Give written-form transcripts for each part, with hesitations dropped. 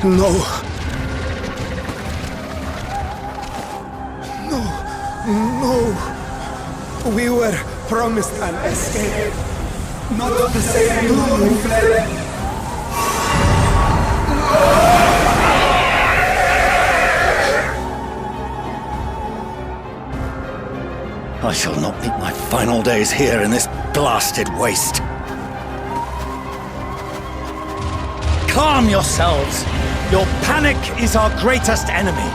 No. No. No. We were promised an escape. Not the same you who fled. I shall not meet my final days here in this blasted waste. Calm yourselves! Your panic is our greatest enemy.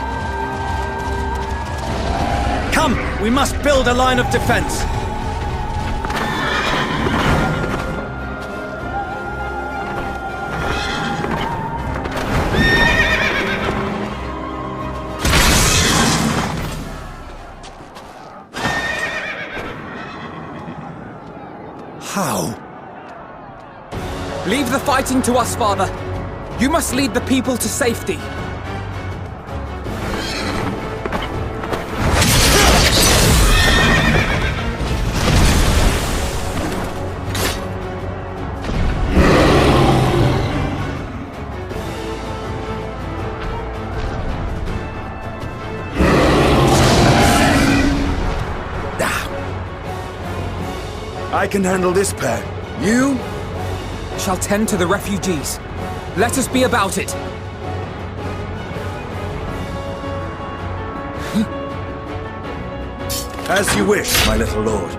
Come, we must build a line of defense. How? Leave the fighting to us, Father. You must lead the people to safety. I can handle this pair. You? Shall tend to the refugees. Let us be about it. As you wish, my little lord.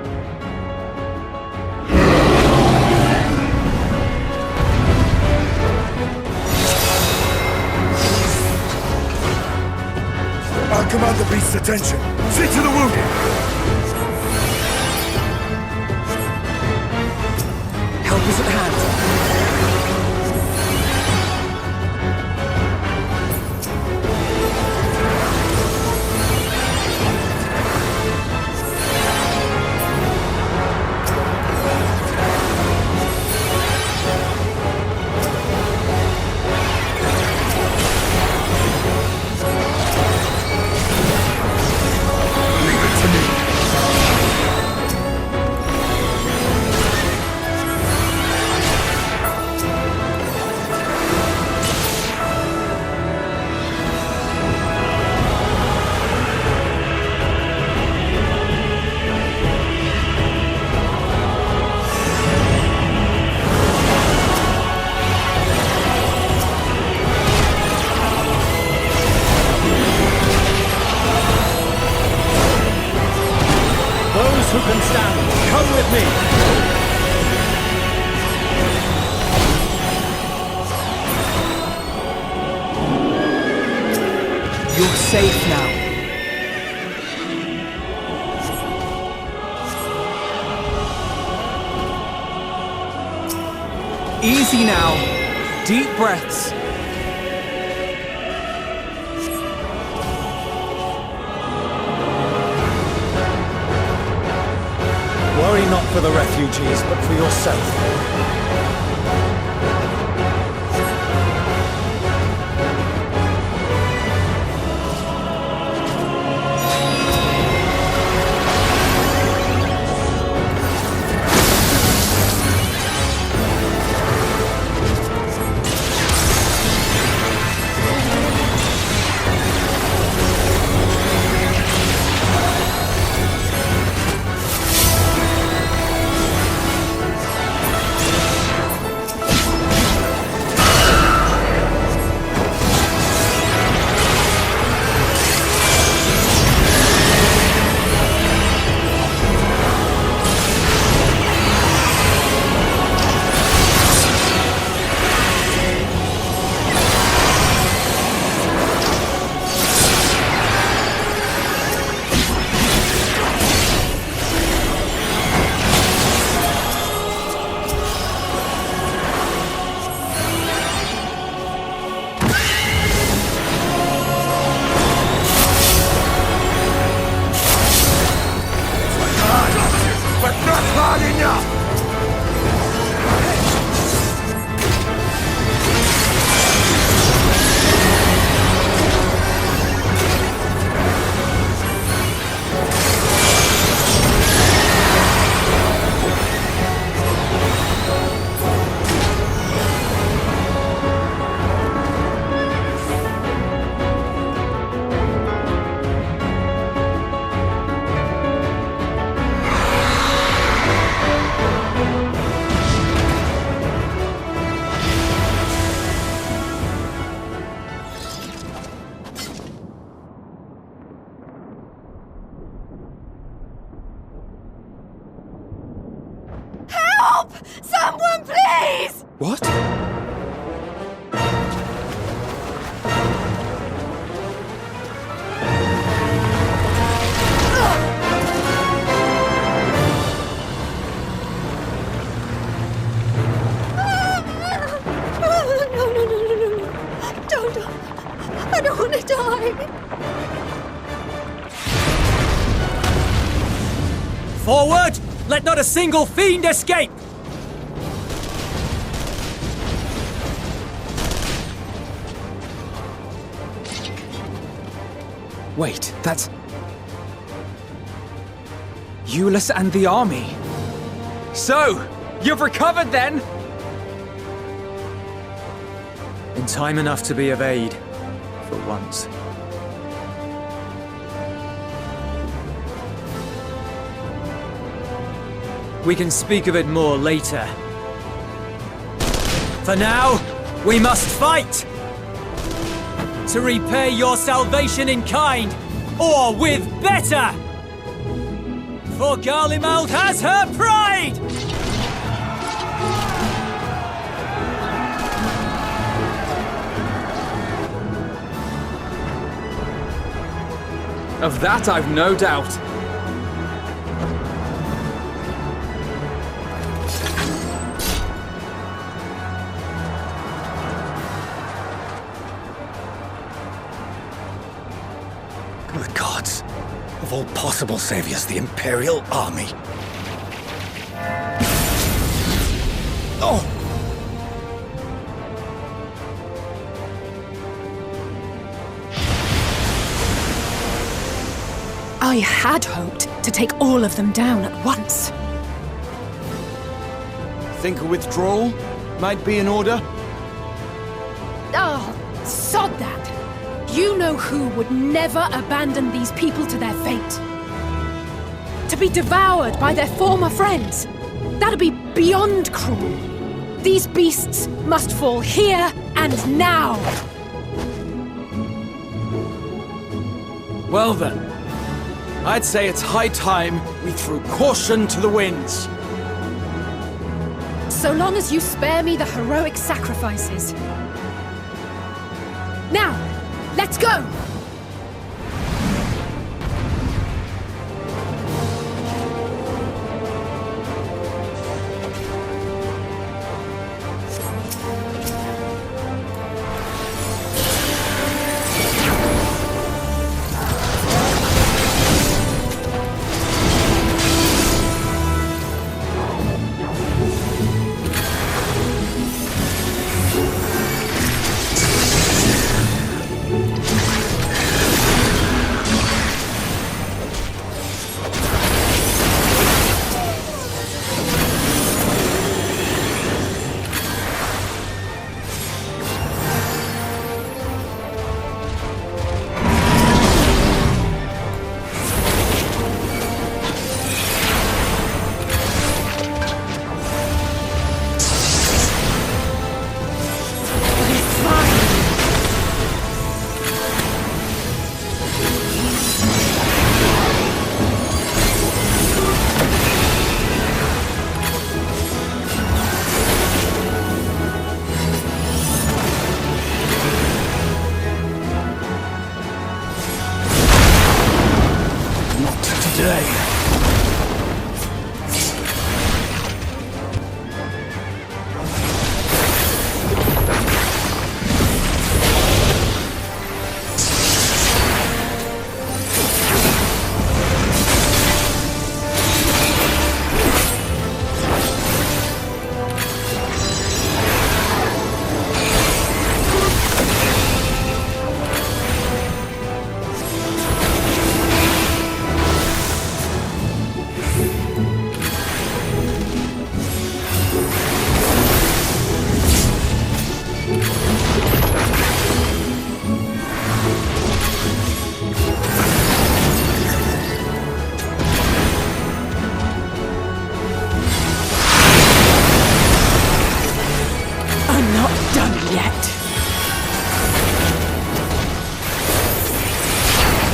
I'll command the beast's attention. See to the wounded! Help is at hand. Who can stand? Come with me! You're safe now. Easy now. Deep breaths. Worry not for the refugees, but for yourself. What? No. Don't. I don't want to die. Forward! Let not a single fiend escape! Wait, that's... Euless and the army. So, you've recovered then? In time enough to be of aid, for once. We can speak of it more later. For now, we must fight! To repay your salvation in kind, or with better! For Garlemald has her pride! Of that I've no doubt. Good gods. Of all possible saviors, the Imperial Army. Oh! I had hoped to take all of them down at once. Think a withdrawal might be in order? Oh, sod that. You know who would never abandon these people to their fate. To be devoured by their former friends. That'd be beyond cruel. These beasts must fall here and now. Well then, I'd say it's high time we threw caution to the winds. So long as you spare me the heroic sacrifices. Now, let's go!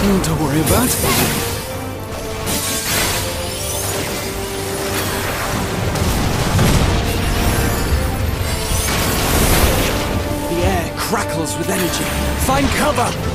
Nothing to worry about. crackles with energy. Find cover!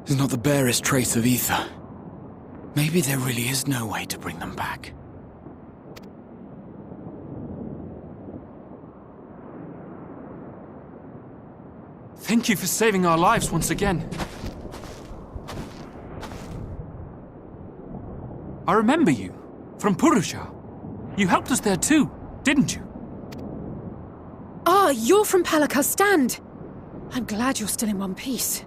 There's not the barest trace of ether. Maybe there really is no way to bring them back. Thank you for saving our lives once again. I remember you, from Purusha. You helped us there too, didn't you? Ah, you're from Palaka's stand. I'm glad you're still in one piece.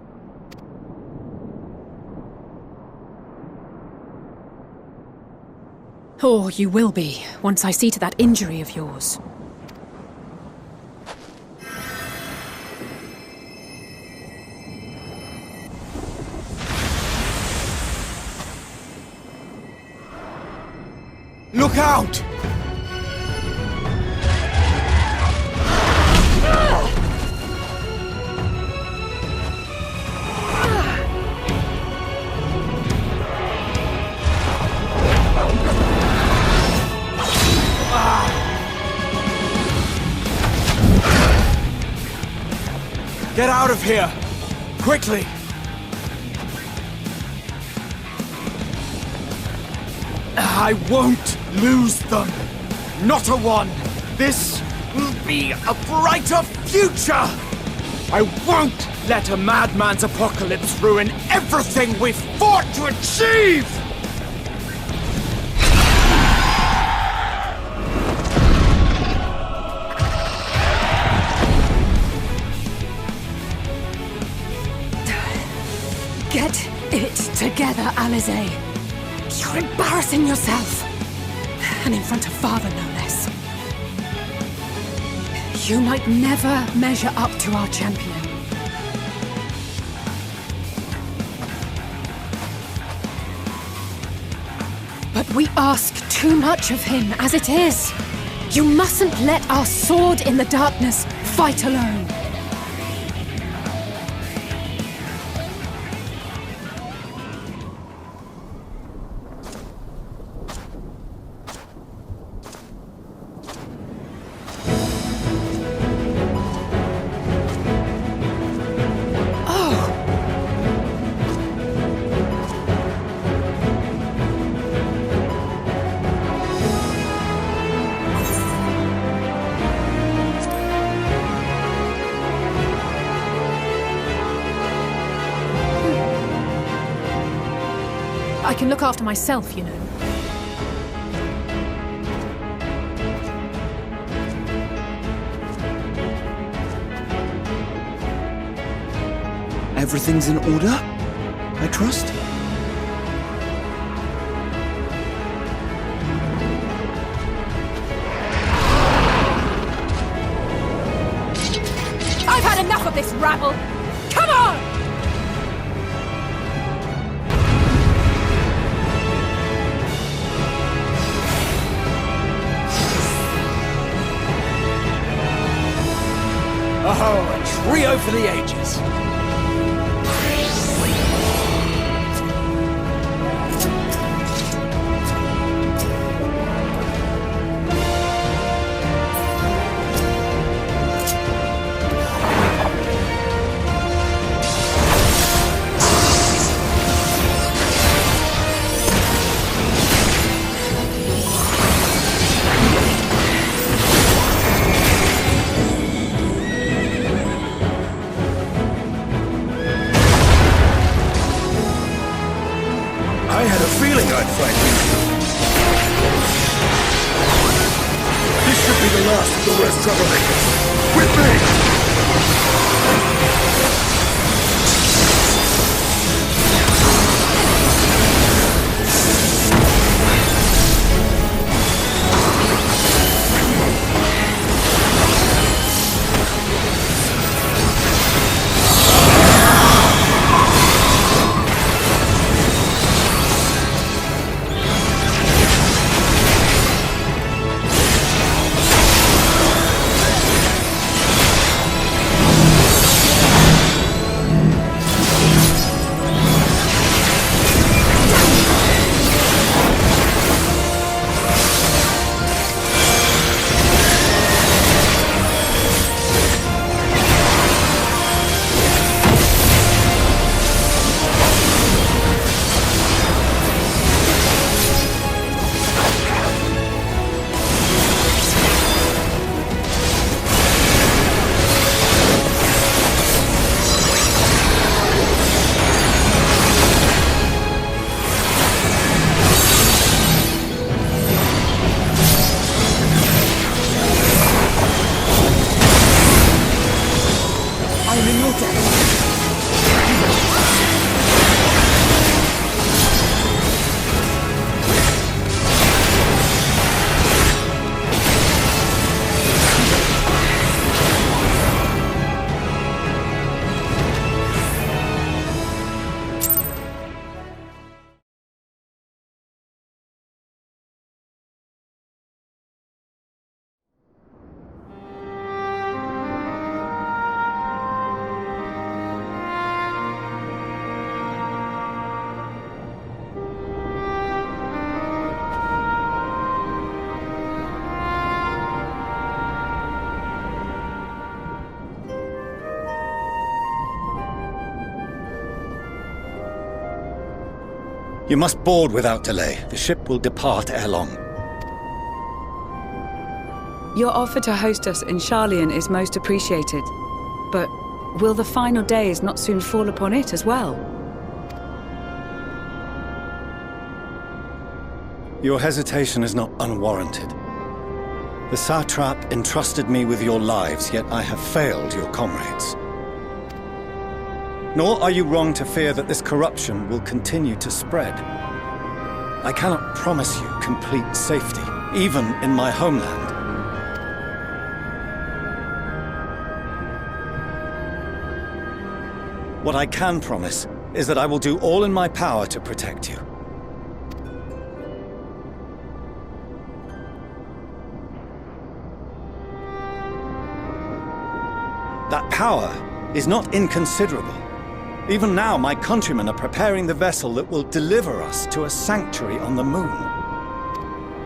Or you will be, once I see to that injury of yours. Look out! Get out of here! Quickly! I won't lose them! Not a one! This will be a brighter future! I won't let a madman's apocalypse ruin everything we've fought to achieve! Get it together, Alize. You're embarrassing yourself. And in front of Father, no less. You might never measure up to our champion. But we ask too much of him as it is. You mustn't let our sword in the darkness fight alone. I can look after myself, you know. Everything's in order, I trust? I've had enough of this rabble! Come on! Oh, a trio for the ages! bird fighting. This should be the last of the worst troublemakers. With me! You must board without delay. The ship will depart ere long. Your offer to host us in Sharlayan is most appreciated. But will the final days not soon fall upon it as well? Your hesitation is not unwarranted. The satrap entrusted me with your lives, yet I have failed your comrades. Nor are you wrong to fear that this corruption will continue to spread. I cannot promise you complete safety, even in my homeland. What I can promise is that I will do all in my power to protect you. That power is not inconsiderable. Even now, my countrymen are preparing the vessel that will deliver us to a sanctuary on the moon.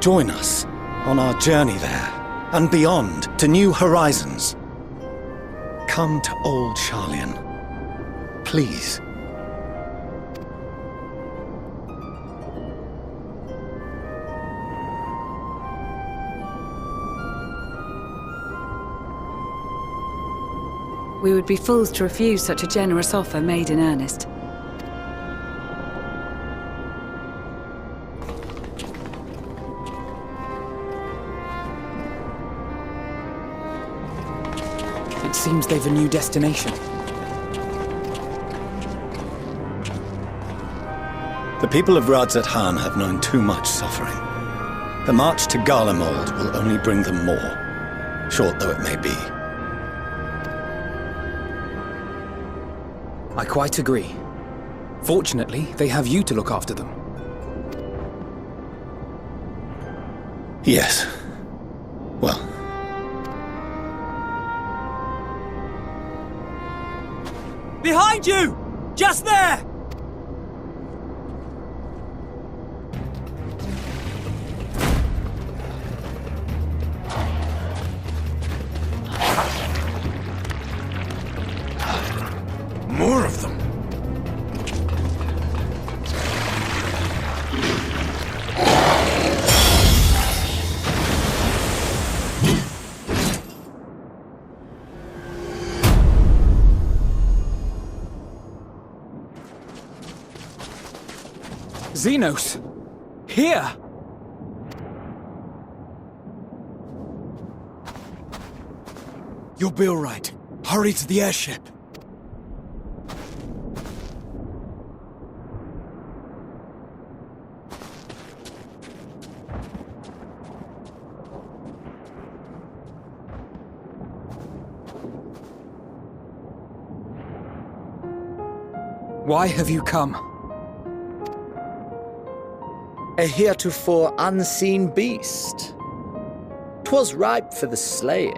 Join us on our journey there, and beyond, to new horizons. Come to old Sharlayan. Please. We would be fools to refuse such a generous offer made in earnest. It seems they've a new destination. The people of Radzat-Han have known too much suffering. The march to Garlemald will only bring them more, short though it may be. I quite agree. Fortunately, they have you to look after them. Yes. Well. Behind you! Just there! More of them. Zenos! Here! You'll be all right. Hurry to the airship. Why have you come? A heretofore unseen beast. 'Twas ripe for the slaying.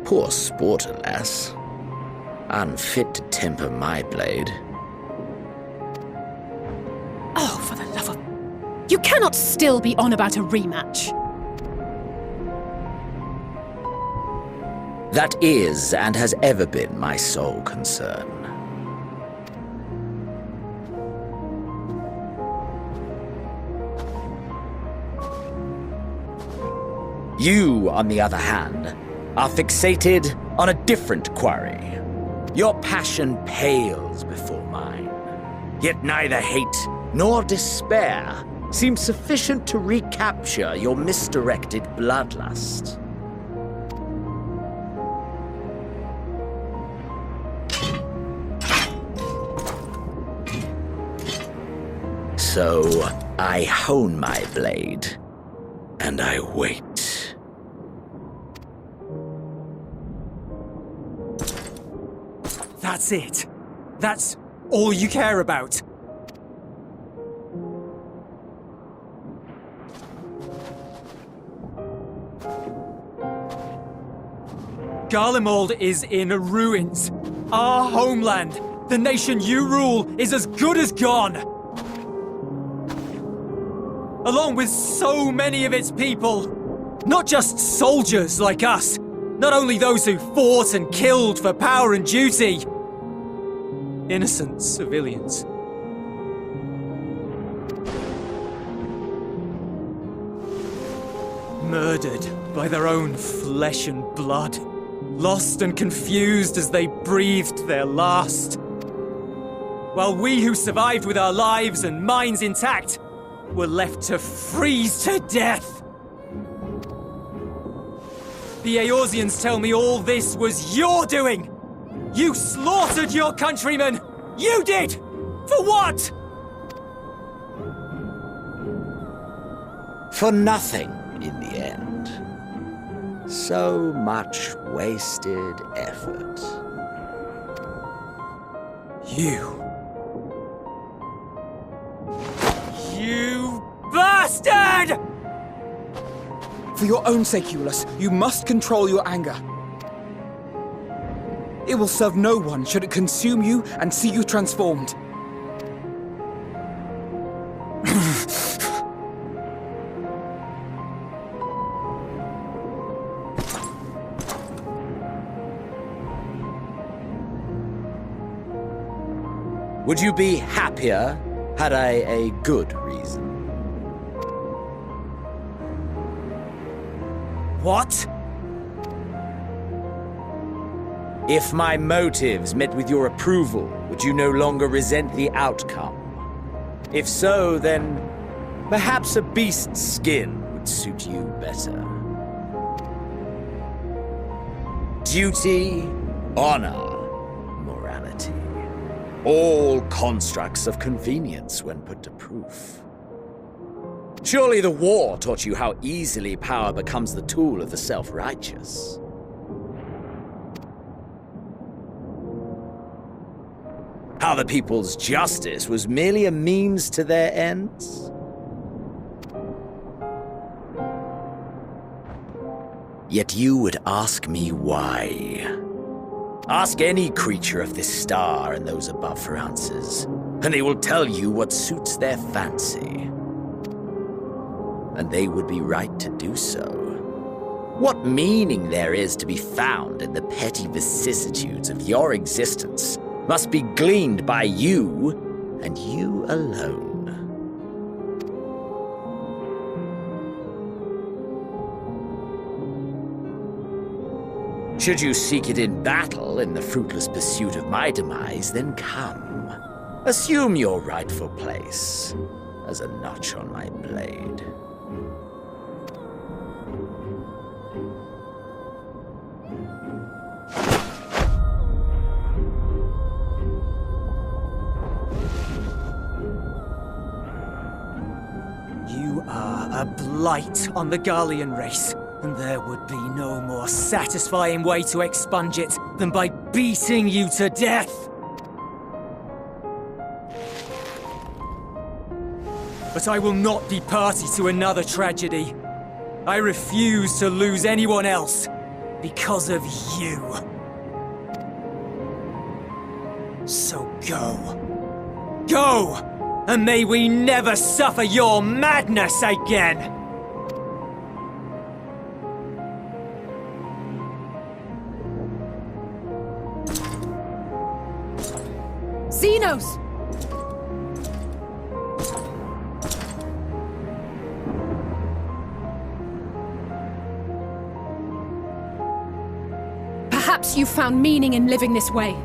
Poor sport, alas. Unfit to temper my blade. Oh, for the love of... You cannot still be on about a rematch. That is and has ever been my sole concern. You, on the other hand, are fixated on a different quarry. Your passion pales before mine. Yet neither hate nor despair seems sufficient to recapture your misdirected bloodlust. So, I hone my blade, and I wait. That's it. That's all you care about. Garlemald is in ruins. Our homeland, the nation you rule, is as good as gone. Along with so many of its people. Not just soldiers like us. Not only those who fought and killed for power and duty. Innocent civilians. Murdered by their own flesh and blood. Lost and confused as they breathed their last. While we who survived with our lives and minds intact were left to freeze to death. The Eorzeans tell me all this was your doing! You slaughtered your countrymen! You did! For what? For nothing, in the end. So much wasted effort. You bastard! For your own sake, Eulus, you must control your anger. It will serve no one should it consume you and see you transformed. Would you be happier had I a good reason? What? If my motives met with your approval, would you no longer resent the outcome? If so, then perhaps a beast's skin would suit you better. Duty, honor, morality. All constructs of convenience when put to proof. Surely the war taught you how easily power becomes the tool of the self-righteous. How the people's justice was merely a means to their ends? Yet you would ask me why. Ask any creature of this star and those above for answers, and they will tell you what suits their fancy. And they would be right to do so. What meaning there is to be found in the petty vicissitudes of your existence must be gleaned by you, and you alone. Should you seek it in battle in the fruitless pursuit of my demise, then come. Assume your rightful place as a notch on my blade. You are a blight on the Garlean race, and there would be no more satisfying way to expunge it than by beating you to death. But I will not be party to another tragedy. I refuse to lose anyone else because of you. So go. Go! And may we never suffer your madness again! Zenos! Perhaps you found meaning in living this way.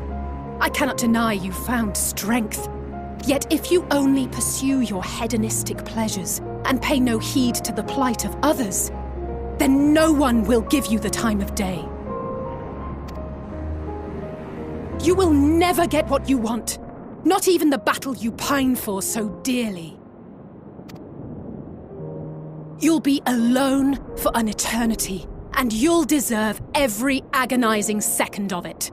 I cannot deny you found strength. Yet if you only pursue your hedonistic pleasures and pay no heed to the plight of others, then no one will give you the time of day. You will never get what you want, not even the battle you pine for so dearly. You'll be alone for an eternity, and you'll deserve every agonizing second of it.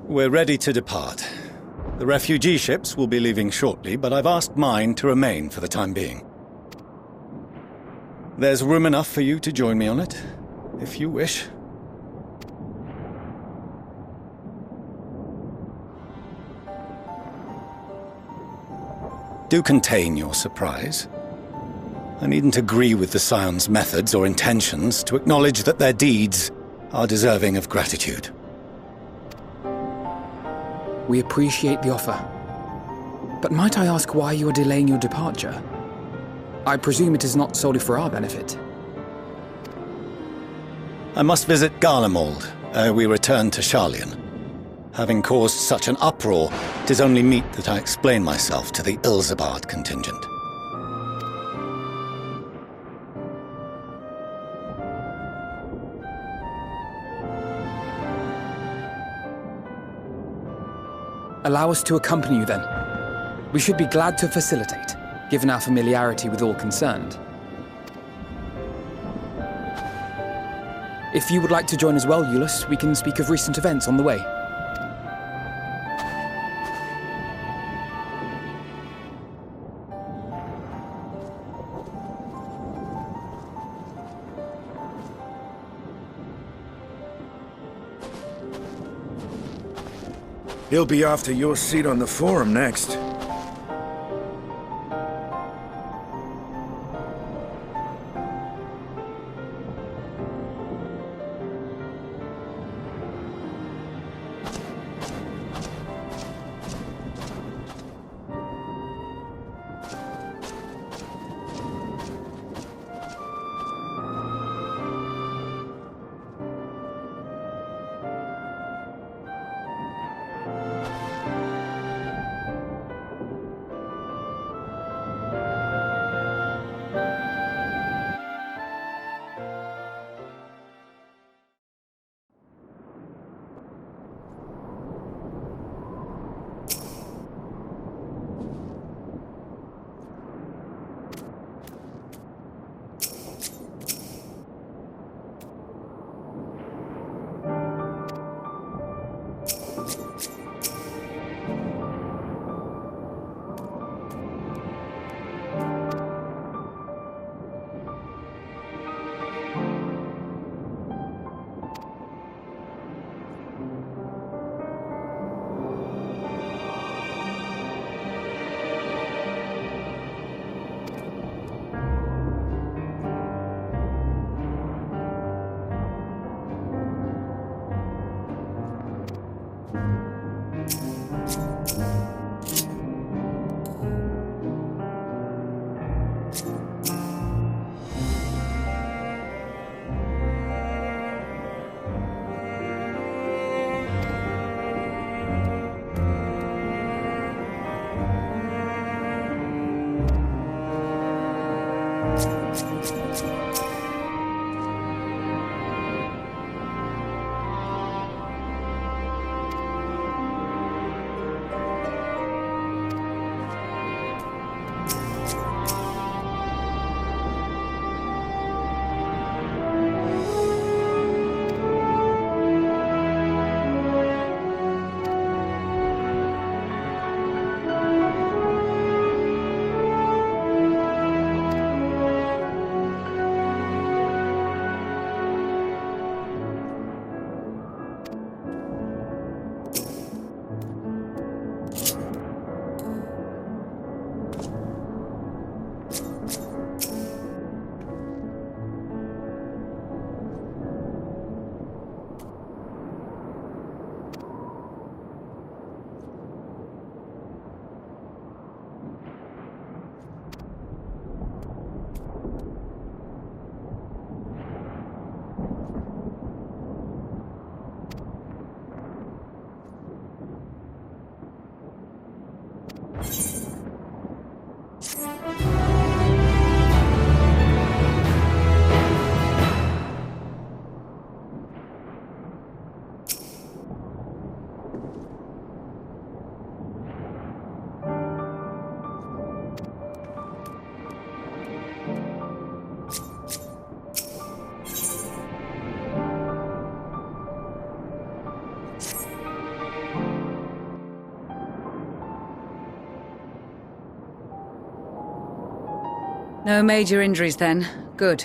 We're ready to depart. The refugee ships will be leaving shortly, but I've asked mine to remain for the time being. There's room enough for you to join me on it, if you wish. Do contain your surprise. I needn't agree with the Scion's methods or intentions to acknowledge that their deeds are deserving of gratitude. We appreciate the offer. But might I ask why you are delaying your departure? I presume it is not solely for our benefit. I must visit Garlemald ere we return to Sharlayan. Having caused such an uproar, 'tis only meet that I explain myself to the Ilzabard contingent. Allow us to accompany you then. We should be glad to facilitate, given our familiarity with all concerned. If you would like to join as well, Eulus, we can speak of recent events on the way. He'll be after your seat on the forum next. No major injuries then. Good.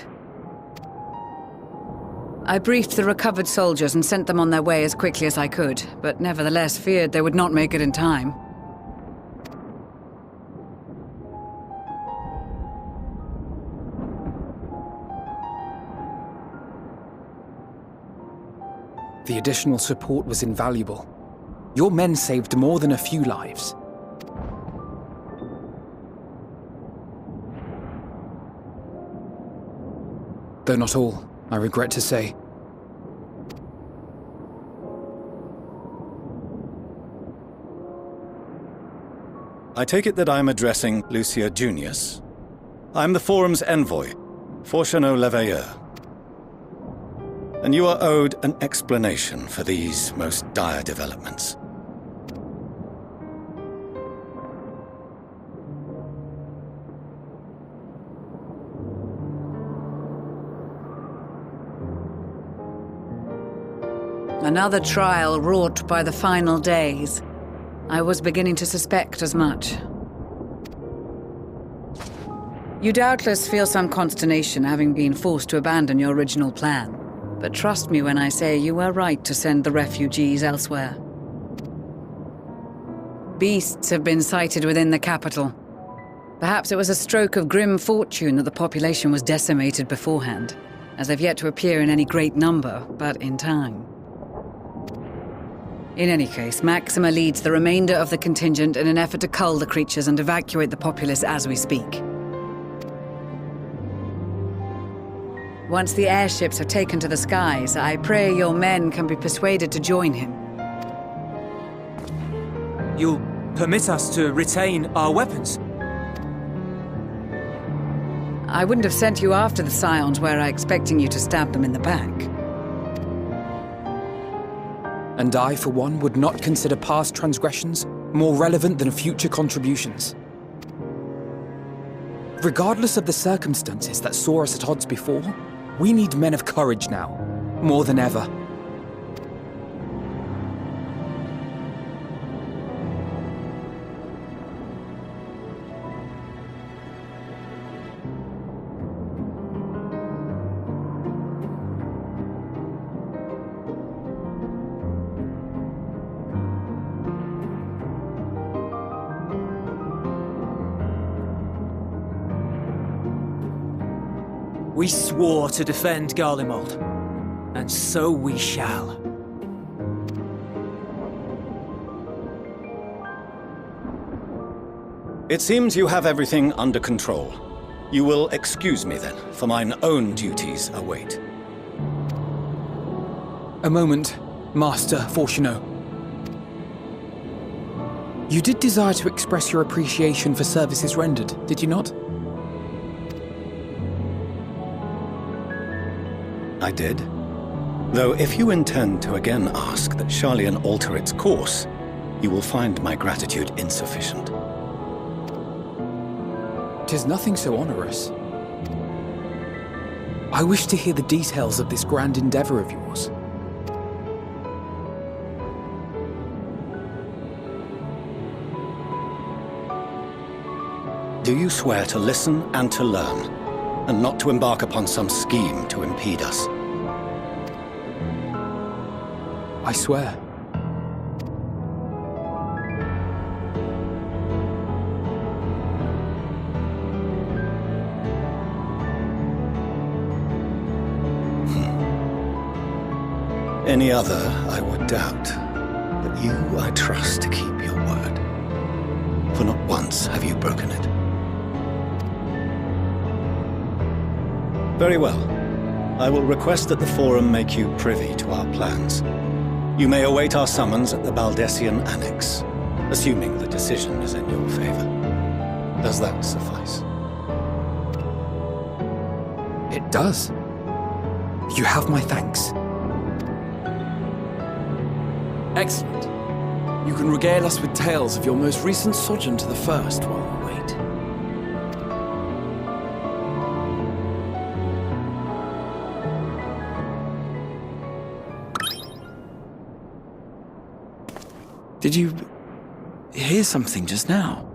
I briefed the recovered soldiers and sent them on their way as quickly as I could, but nevertheless feared they would not make it in time. The additional support was invaluable. Your men saved more than a few lives. Though not all, I regret to say. I take it that I'm addressing Lucia Junius. I'm the Forum's envoy, Forchano Leveilleur. And you are owed an explanation for these most dire developments. Another trial wrought by the final days. I was beginning to suspect as much. You doubtless feel some consternation having been forced to abandon your original plan. But trust me when I say you were right to send the refugees elsewhere. Beasts have been sighted within the capital. Perhaps it was a stroke of grim fortune that the population was decimated beforehand, as they've yet to appear in any great number, but in time. In any case, Maxima leads the remainder of the contingent in an effort to cull the creatures and evacuate the populace as we speak. Once the airships have taken to the skies, I pray your men can be persuaded to join him. You'll permit us to retain our weapons? I wouldn't have sent you after the Scions were I expecting you to stab them in the back. And I, for one, would not consider past transgressions more relevant than future contributions. Regardless of the circumstances that saw us at odds before, we need men of courage now, more than ever. We swore to defend Garlemald, and so we shall. It seems you have everything under control. You will excuse me then, for mine own duties await. A moment, Master Forchano. You did desire to express your appreciation for services rendered, did you not? I did. Though if you intend to again ask that Charlian alter its course, you will find my gratitude insufficient. 'Tis nothing so onerous. I wish to hear the details of this grand endeavor of yours. Do you swear to listen and to learn, and not to embark upon some scheme to impede us? I swear. Any other I would doubt, but you I trust to keep your word. For not once have you broken it. Very well. I will request that the Forum make you privy to our plans. You may await our summons at the Baldessian Annex, assuming the decision is in your favor. Does that suffice? It does. You have my thanks. Excellent. You can regale us with tales of your most recent sojourn to the First while we wait. Did you hear something just now?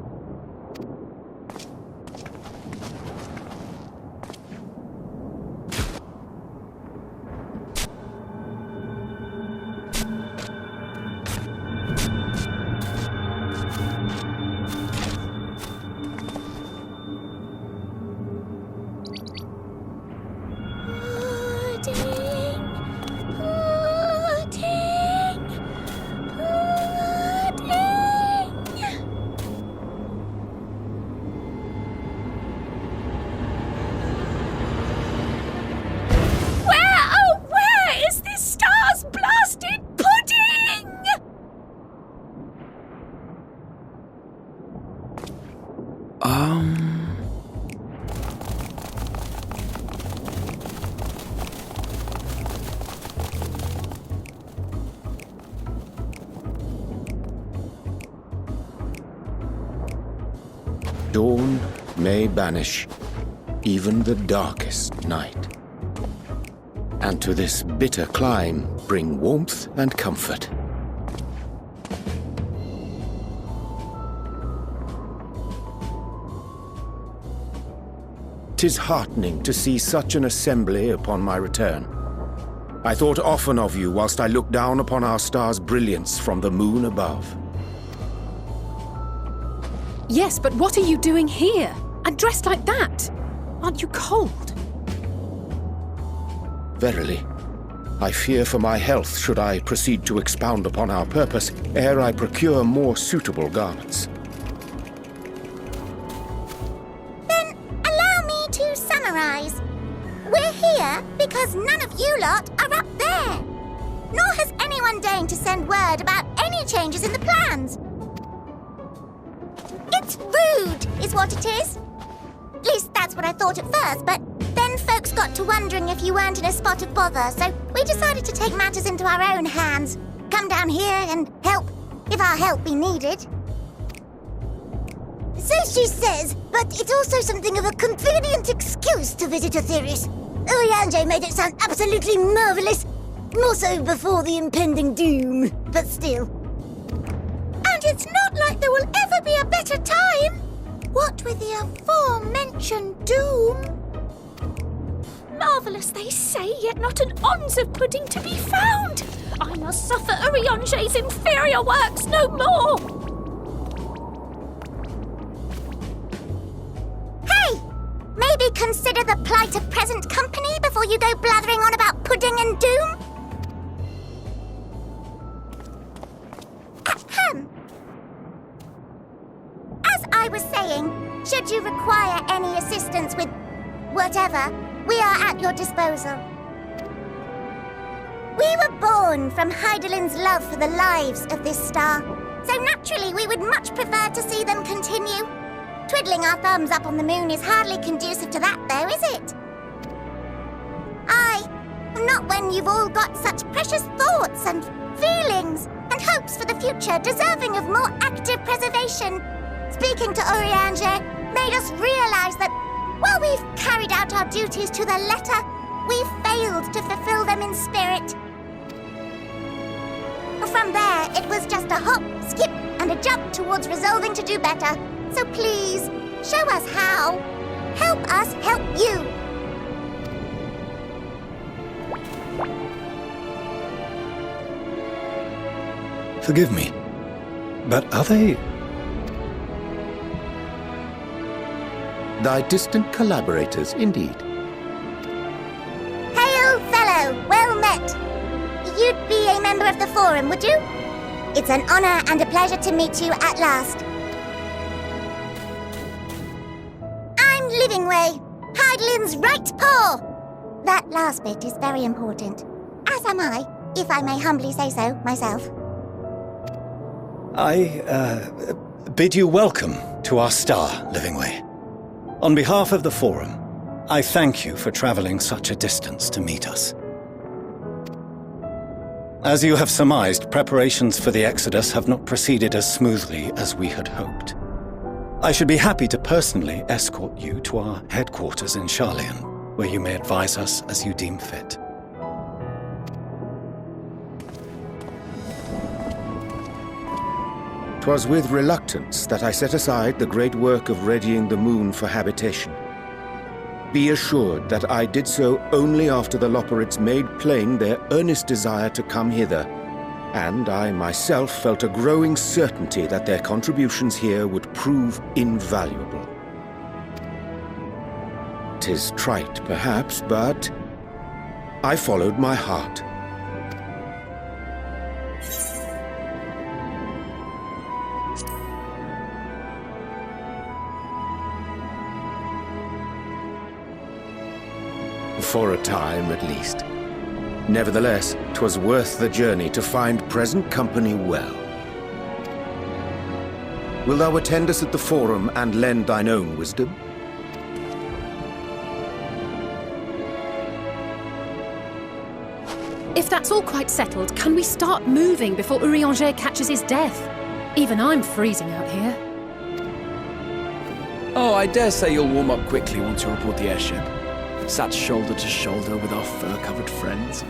Dawn may banish even the darkest night, and to this bitter clime bring warmth and comfort. 'Tis heartening to see such an assembly upon my return. I thought often of you whilst I looked down upon our star's brilliance from the moon above. Yes, but what are you doing here? And dressed like that? Aren't you cold? Verily, I fear for my health should I proceed to expound upon our purpose ere I procure more suitable garments. Then allow me to summarize. We're here because none of you lot are up there. Nor has anyone deigned to send word about any changes in the plans. It's rude, is what it is. At least that's what I thought at first, but then folks got to wondering if you weren't in a spot of bother, so we decided to take matters into our own hands. Come down here and help, if our help be needed. So she says, but it's also something of a convenient excuse to visit Aetheris. Oriange made it sound absolutely marvelous, more so before the impending doom, but still. And it's not like there will ever be a better time. What with the aforementioned doom? Marvellous, they say, yet not an ounce of pudding to be found. I must suffer Oriange's inferior works no more. Hey! Maybe consider the plight of present company before you go blathering on about pudding and doom? Ahem. As I was saying, should you require any assistance with whatever, we are at your disposal. We were born from Hydaelyn's love for the lives of this star, so naturally we would much prefer to see them continue. Twiddling our thumbs up on the moon is hardly conducive to that, though, is it? I Not when you've all got such precious thoughts and feelings and hopes for the future deserving of more active preservation. Speaking to Urianger made us realize that while we've carried out our duties to the letter, we've failed to fulfill them in spirit. From there, it was just a hop, skip, and a jump towards resolving to do better. So please, show us how. Help us help you. Forgive me, but are they... Thy distant collaborators, indeed. Hail, fellow, well met. You'd be a member of the Forum, would you? It's an honor and a pleasure to meet you at last. I'm Livingway, Hydalin's right paw. That last bit is very important, as am I, if I may humbly say so myself. I bid you welcome to our star, Livingway. On behalf of the Forum, I thank you for traveling such a distance to meet us. As you have surmised, preparations for the Exodus have not proceeded as smoothly as we had hoped. I should be happy to personally escort you to our headquarters in Sharlayan, where you may advise us as you deem fit. 'Twas with reluctance that I set aside the great work of readying the moon for habitation. Be assured that I did so only after the Loperids made plain their earnest desire to come hither, and I myself felt a growing certainty that their contributions here would prove invaluable. 'Tis trite, perhaps, but I followed my heart. For a time, at least. Nevertheless, 'twas worth the journey to find present company well. Wilt thou attend us at the Forum and lend thine own wisdom? If that's all quite settled, can we start moving before Urianger catches his death? Even I'm freezing out here. Oh, I dare say you'll warm up quickly once you're aboard the airship. Sat shoulder to shoulder with our fur-covered friends.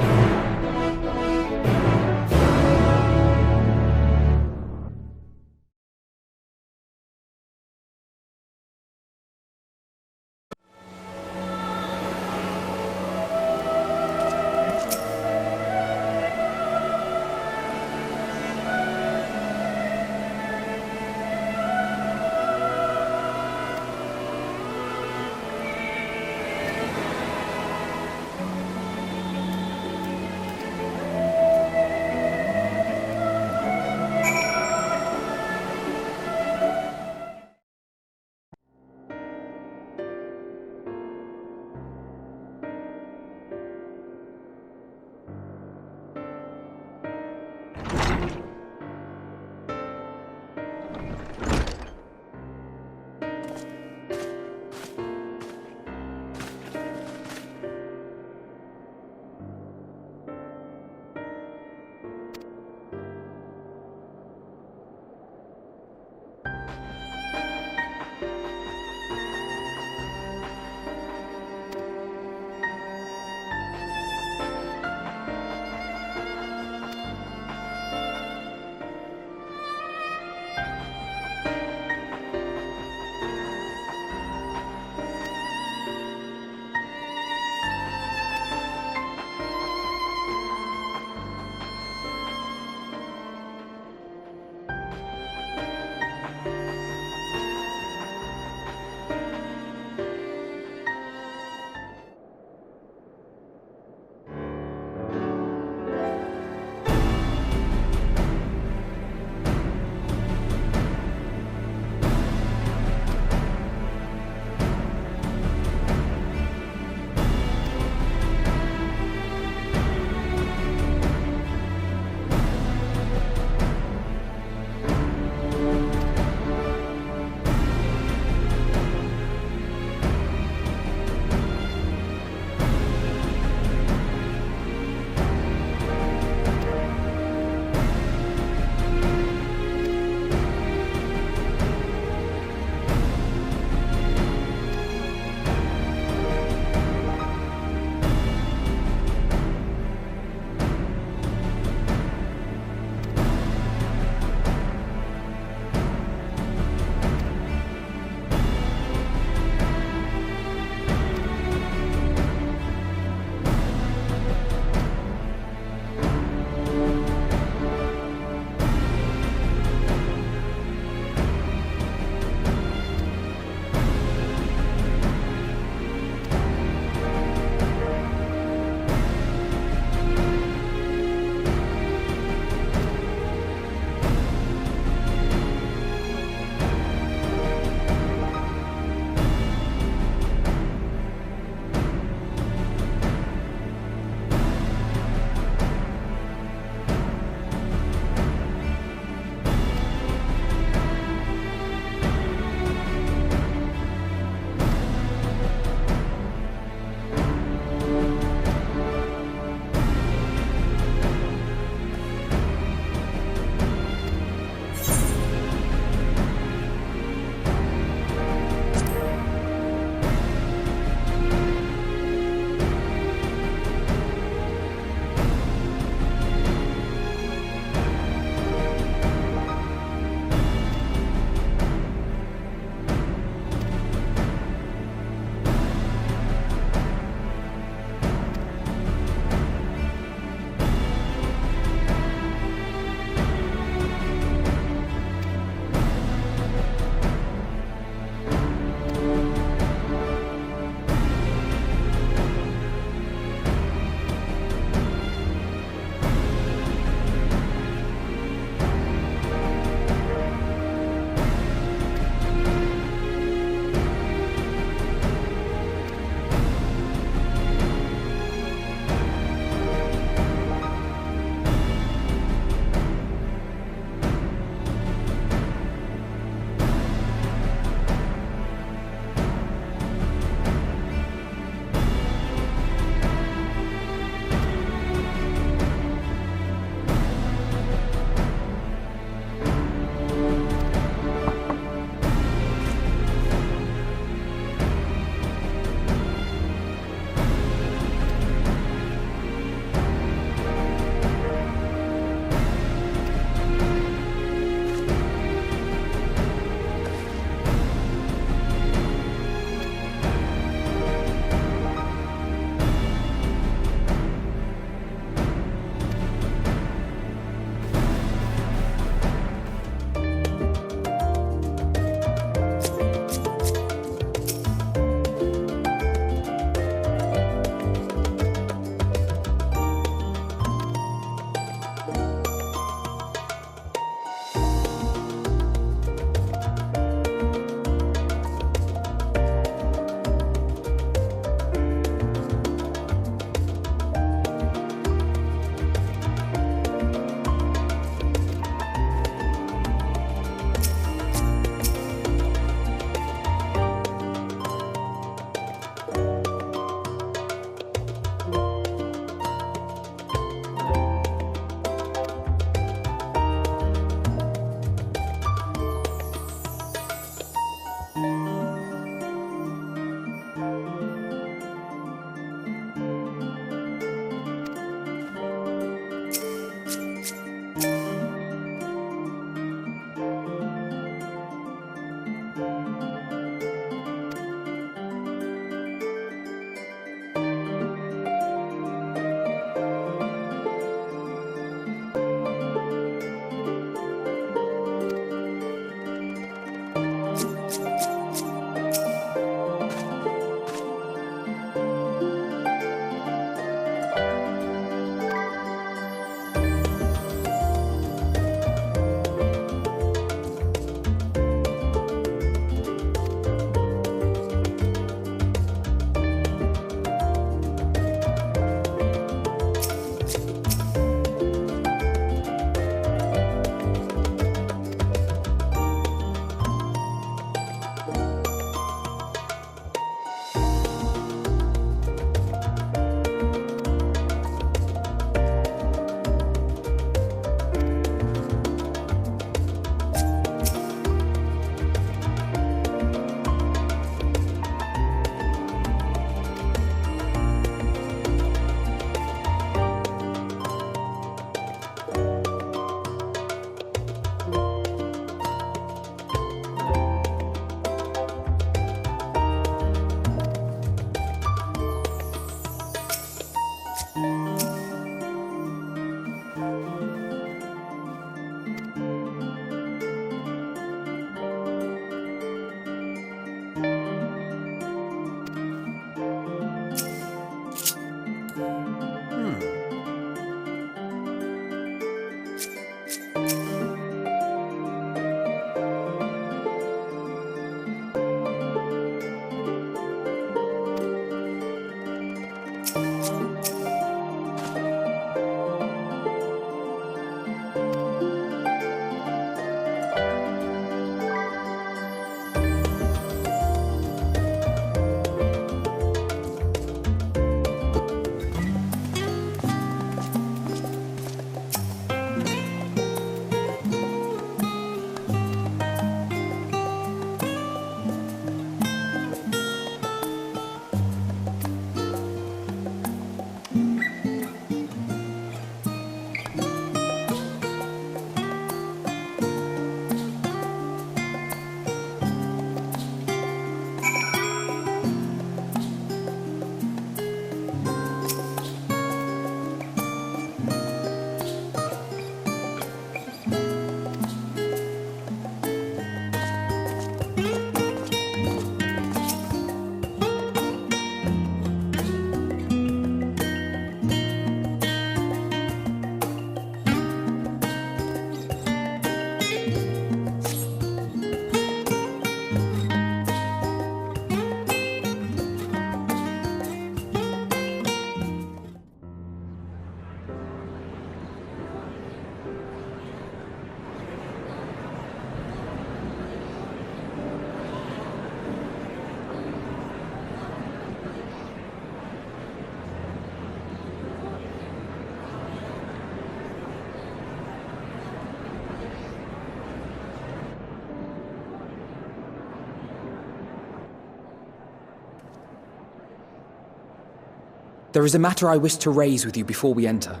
There is a matter I wish to raise with you before we enter.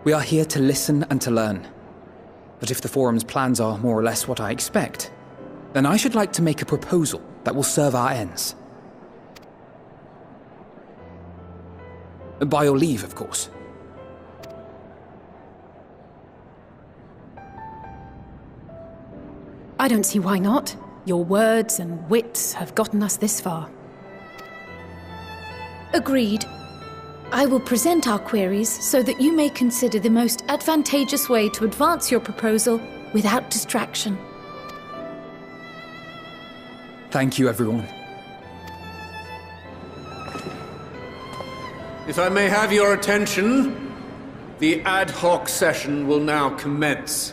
We are here to listen and to learn. But if the Forum's plans are more or less what I expect, then I should like to make a proposal that will serve our ends. By your leave, of course. I don't see why not. Your words and wits have gotten us this far. Agreed. I will present our queries so that you may consider the most advantageous way to advance your proposal without distraction. Thank you, everyone. If I may have your attention, the ad hoc session will now commence.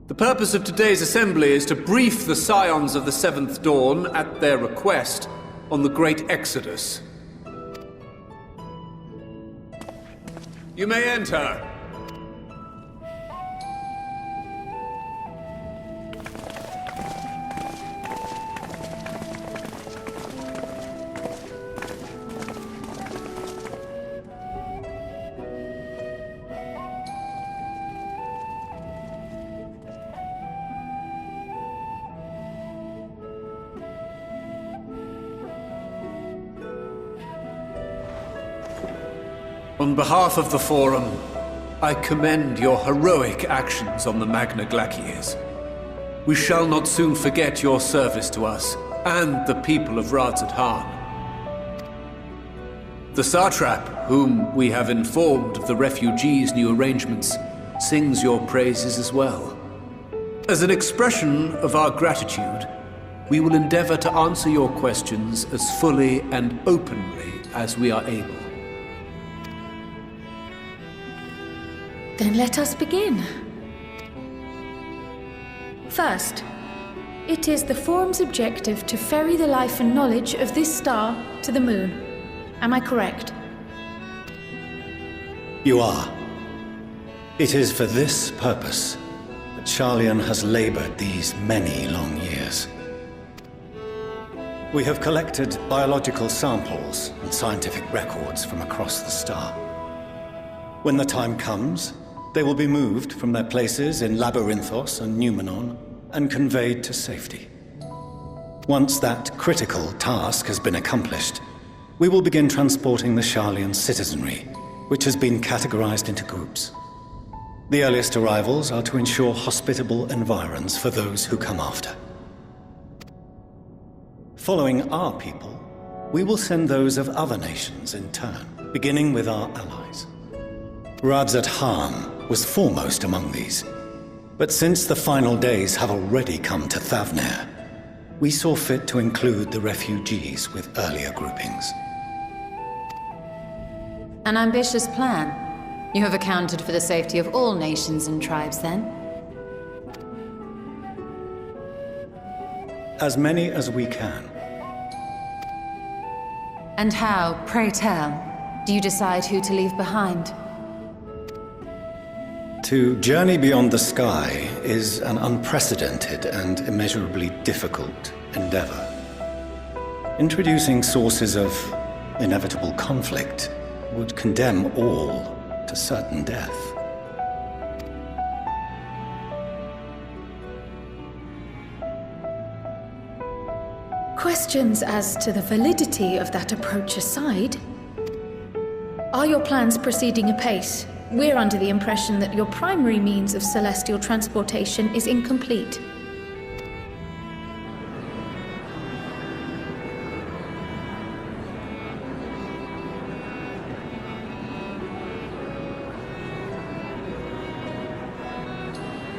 The purpose of today's assembly is to brief the Scions of the Seventh Dawn, at their request, on the Great Exodus. You may enter. On behalf of the Forum, I commend your heroic actions on the Magna Glaciers. We shall not soon forget your service to us and the people of Radzat Han. The Satrap, whom we have informed of the refugees' new arrangements, sings your praises as well. As an expression of our gratitude, we will endeavor to answer your questions as fully and openly as we are able. Then let us begin. First, it is the Forum's objective to ferry the life and knowledge of this star to the moon. Am I correct? You are. It is for this purpose that Sharlayan has labored these many long years. We have collected biological samples and scientific records from across the star. When the time comes, they will be moved from their places in Labyrinthos and Numenon and conveyed to safety. Once that critical task has been accomplished, we will begin transporting the Sharlayan citizenry, which has been categorized into groups. The earliest arrivals are to ensure hospitable environs for those who come after. Following our people, we will send those of other nations in turn, beginning with our allies. Radzat Han was foremost among these, but since the final days have already come to Thavnair, we saw fit to include the refugees with earlier groupings. An ambitious plan. You have accounted for the safety of all nations and tribes, then? As many as we can. And how, pray tell, do you decide who to leave behind? To journey beyond the sky is an unprecedented and immeasurably difficult endeavor. Introducing sources of inevitable conflict would condemn all to certain death. Questions as to the validity of that approach aside, are your plans proceeding apace? We're under the impression that your primary means of celestial transportation is incomplete.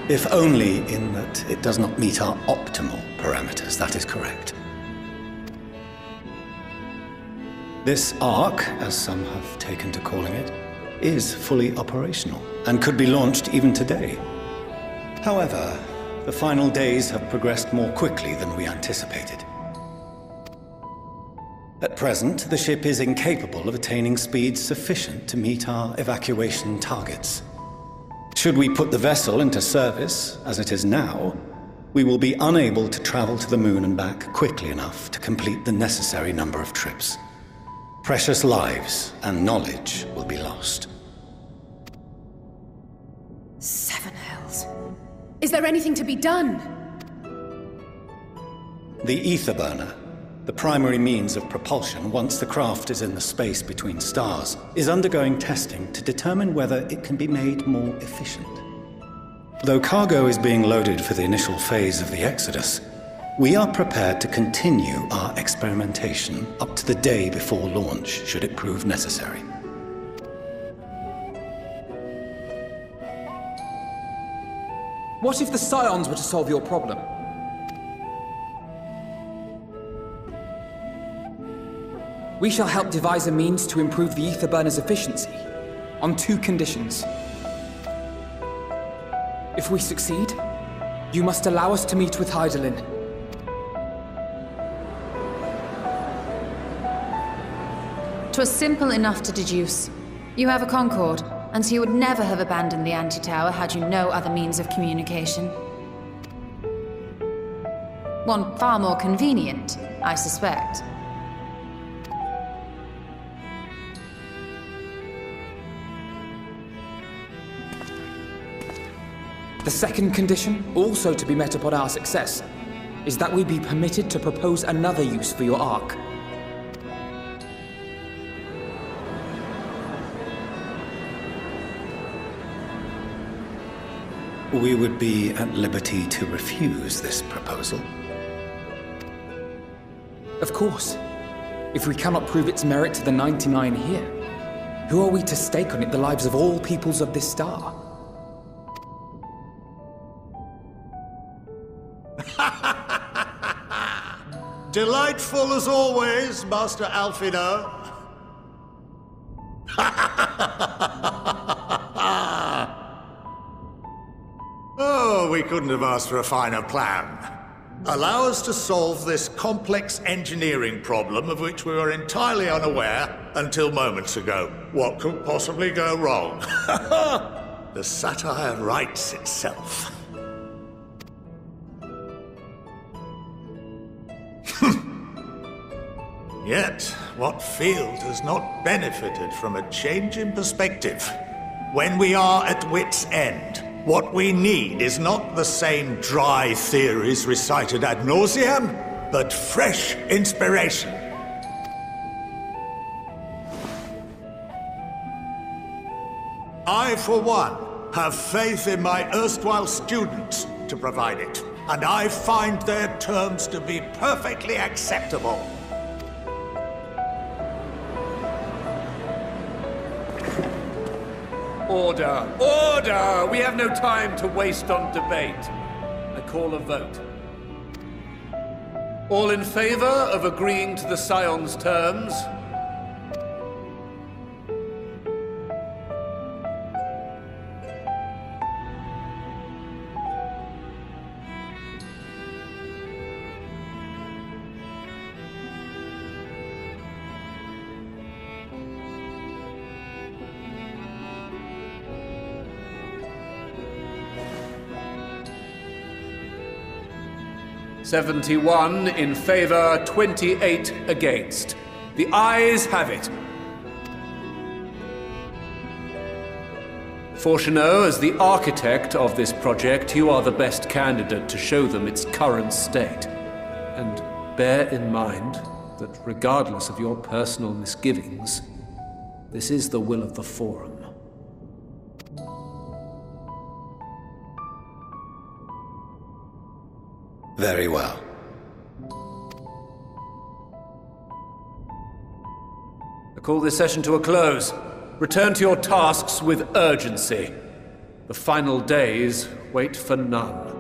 If only in that it does not meet our optimal parameters, that is correct. This Ark, as some have taken to calling it, is fully operational and could be launched even today. However, the final days have progressed more quickly than we anticipated. At present, the ship is incapable of attaining speeds sufficient to meet our evacuation targets. Should we put the vessel into service, as it is now, we will be unable to travel to the moon and back quickly enough to complete the necessary number of trips. Precious lives and knowledge will be lost. Seven hells. Is there anything to be done? The ether burner, the primary means of propulsion once the craft is in the space between stars, is undergoing testing to determine whether it can be made more efficient. Though cargo is being loaded for the initial phase of the Exodus, we are prepared to continue our experimentation up to the day before launch, should it prove necessary. What if the Scions were to solve your problem? We shall help devise a means to improve the ether burner's efficiency, on 2 conditions. If we succeed, you must allow us to meet with Hydaelyn. "'Twas simple enough to deduce. You have a Concord, and so you would never have abandoned the anti-tower had you no other means of communication. One far more convenient, I suspect. The second condition, also to be met upon our success, is that we be permitted to propose another use for your Ark. We would be at liberty to refuse this proposal. Of course. If we cannot prove its merit to the 99 here, who are we to stake on it the lives of all peoples of this star? Delightful as always, Master Alfino. Oh, we couldn't have asked for a finer plan. Allow us to solve this complex engineering problem of which we were entirely unaware until moments ago. What could possibly go wrong? The satire writes itself. Yet, what field has not benefited from a change in perspective? When we are at wit's end, what we need is not the same dry theories recited ad nauseam, but fresh inspiration. I, for one, have faith in my erstwhile students to provide it, and I find their terms to be perfectly acceptable. Order! Order! We have no time to waste on debate. I call a vote. All in favor of agreeing to the Scion's terms? "71 in favor, 28 against. The ayes have it. Fortuneau, as the architect of this project, you are the best candidate to show them its current state. And bear in mind that regardless of your personal misgivings, this is the will of the Forum. Very well. I call this session to a close. Return to your tasks with urgency. The final days wait for none.